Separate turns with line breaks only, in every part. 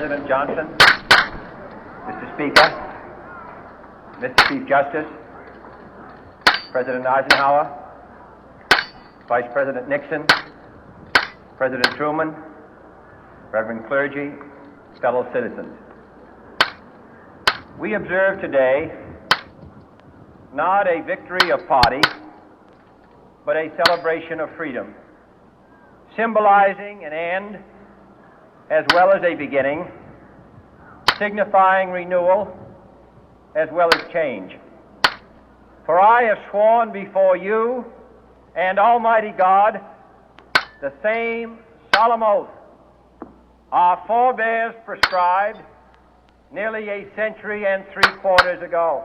President Johnson, Mr. Speaker, Mr. Chief Justice, President Eisenhower, Vice President Nixon, President Truman, Reverend clergy, fellow citizens. We observe today not a victory of party, but a celebration of freedom, symbolizing an end as well as a beginning, signifying renewal as well as change. For I have sworn before you and Almighty God the same solemn oath our forebears prescribed nearly a century and 3/4 ago.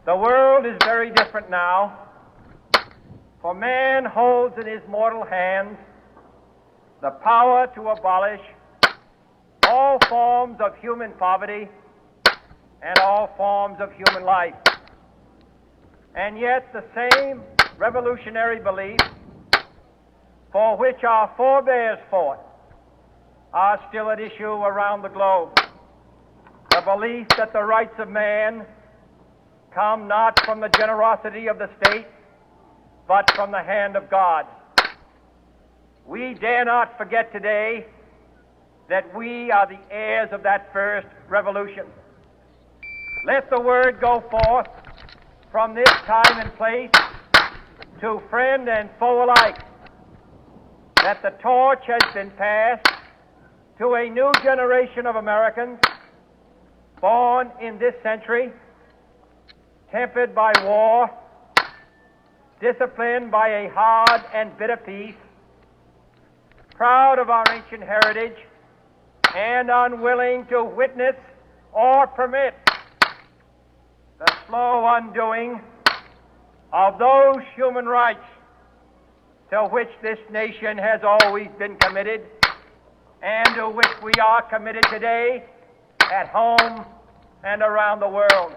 The world is very different now, for man holds in his mortal hands the power to abolish all forms of human poverty and all forms of human life. And yet the same revolutionary beliefs for which our forebears fought are still at issue around the globe. The belief that the rights of man come not from the generosity of the state, but from the hand of God. We dare not forget today that we are the heirs of that first revolution. Let the word go forth from this time and place to friend and foe alike that the torch has been passed to a new generation of Americans born in this century, tempered by war, disciplined by a hard and bitter peace, proud of our ancient heritage, and unwilling to witness or permit the slow undoing of those human rights to which this nation has always been committed and to which we are committed today at home and around the world.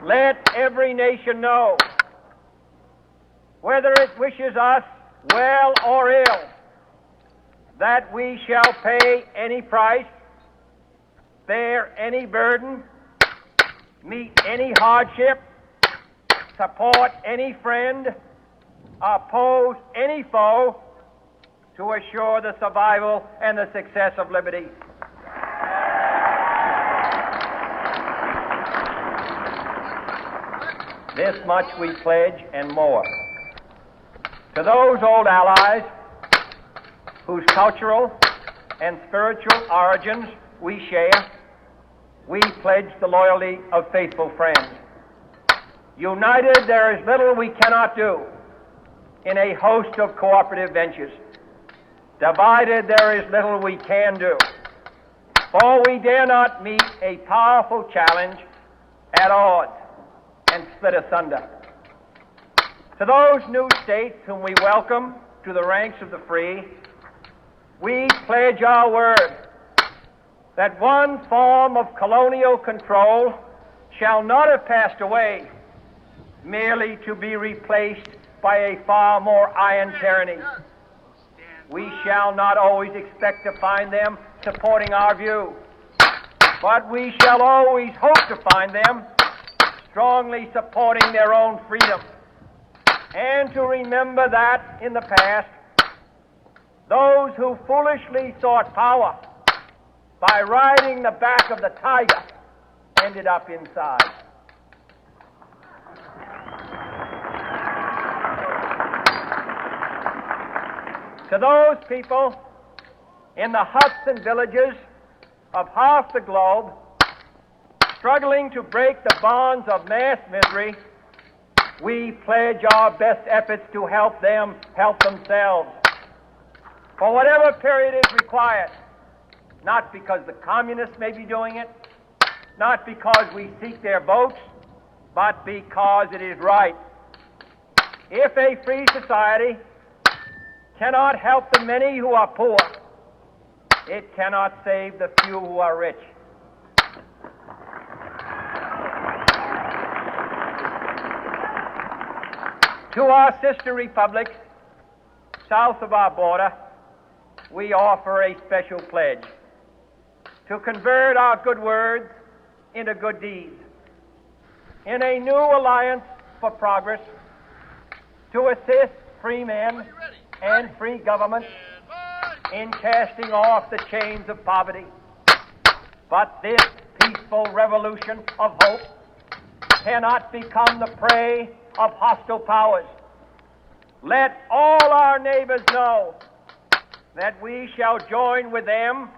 Let every nation know, whether it wishes us well or ill, that we shall pay any price, bear any burden, meet any hardship, support any friend, oppose any foe to assure the survival and the success of liberty. This much we pledge and more. To those old allies whose cultural and spiritual origins we share, we pledge the loyalty of faithful friends. United, there is little we cannot do in a host of cooperative ventures. Divided, there is little we can do, for we dare not meet a powerful challenge at odds and split asunder. To those new states whom we welcome to the ranks of the free, we pledge our word that one form of colonial control shall not have passed away merely to be replaced by a far more iron tyranny. We shall not always expect to find them supporting our view, but we shall always hope to find them strongly supporting their own freedom, and to remember that in the past, those who foolishly sought power by riding the back of the tiger ended up inside. To those people in the huts and villages of half the globe struggling to break the bonds of mass misery, we pledge our best efforts to help them help themselves for whatever period is required, not because the communists may be doing it, not because we seek their votes, but because it is right. If a free society cannot help the many who are poor, it cannot save the few who are rich. To our sister republics south of our border, we offer a special pledge to convert our good words into good deeds, in a new alliance for progress, to assist free men and free governments in casting off the chains of poverty. But this peaceful revolution of hope cannot become the prey of hostile powers. Let all our neighbors know that we shall join with them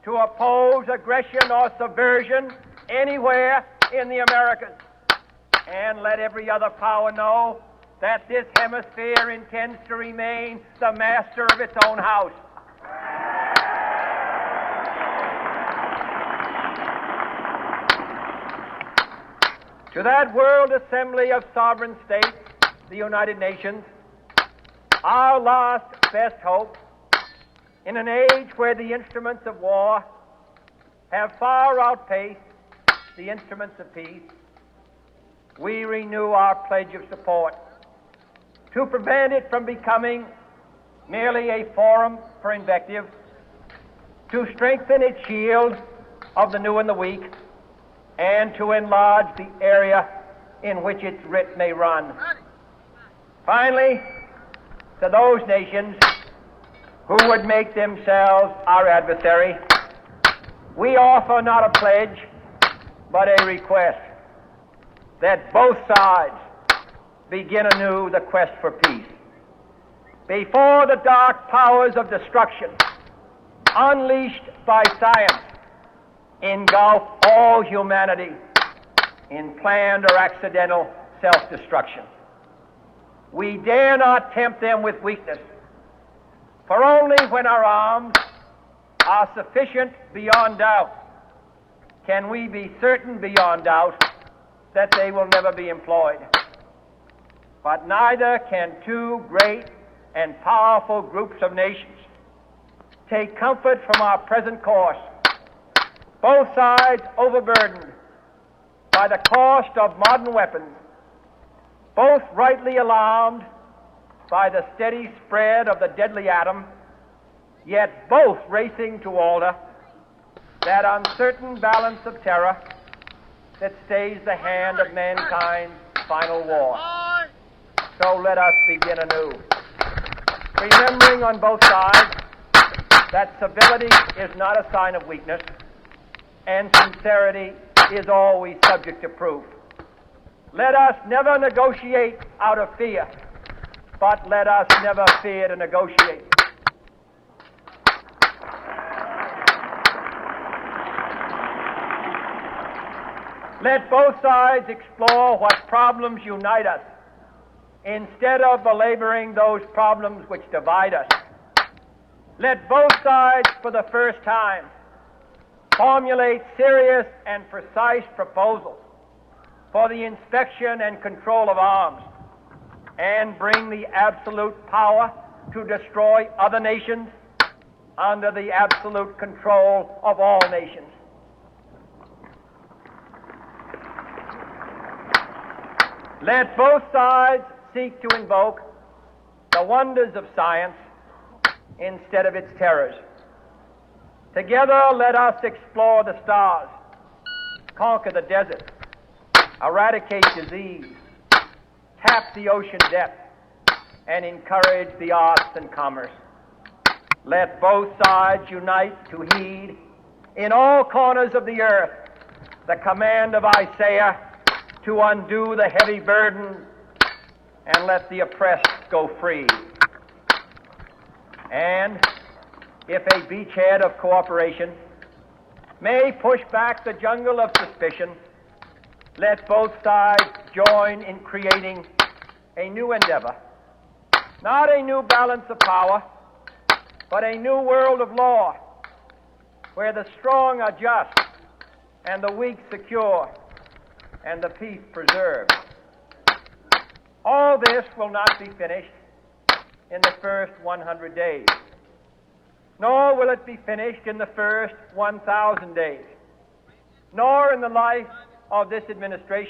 to oppose aggression or subversion anywhere in the Americas. And let every other power know that this hemisphere intends to remain the master of its own house. To that World Assembly of Sovereign States, the United Nations, our last best hope, in an age where the instruments of war have far outpaced the instruments of peace, we renew our pledge of support to prevent it from becoming merely a forum for invective, to strengthen its shield of the new and the weak, and to enlarge the area in which its writ may run. Finally, to those nations who would make themselves our adversary, we offer not a pledge, but a request that both sides begin anew the quest for peace. Before the dark powers of destruction, unleashed by science, engulf all humanity in planned or accidental self-destruction, we dare not tempt them with weakness, for only when our arms are sufficient beyond doubt can we be certain beyond doubt that they will never be employed. But neither can two great and powerful groups of nations take comfort from our present course, both sides overburdened by the cost of modern weapons, both rightly alarmed by the steady spread of the deadly atom, yet both racing to alter that uncertain balance of terror that stays the hand of mankind's final war. So let us begin anew, remembering on both sides that civility is not a sign of weakness, and sincerity is always subject to proof. Let us never negotiate out of fear, but let us never fear to negotiate. Let both sides explore what problems unite us, instead of belaboring those problems which divide us. Let both sides, for the first time, formulate serious and precise proposals for the inspection and control of arms, and bring the absolute power to destroy other nations under the absolute control of all nations. Let both sides seek to invoke the wonders of science instead of its terrors. Together, let us explore the stars, conquer the desert, eradicate disease, tap the ocean depth, and encourage the arts and commerce. Let both sides unite to heed in all corners of the earth the command of Isaiah to undo the heavy burden and let the oppressed go free. And if a beachhead of cooperation may push back the jungle of suspicion, let both sides join in creating a new endeavor, not a new balance of power, but a new world of law, where the strong are just and the weak secure and the peace preserved. All this will not be finished in the first 100 days, nor will it be finished in the first 1,000 days, nor in the life of this administration.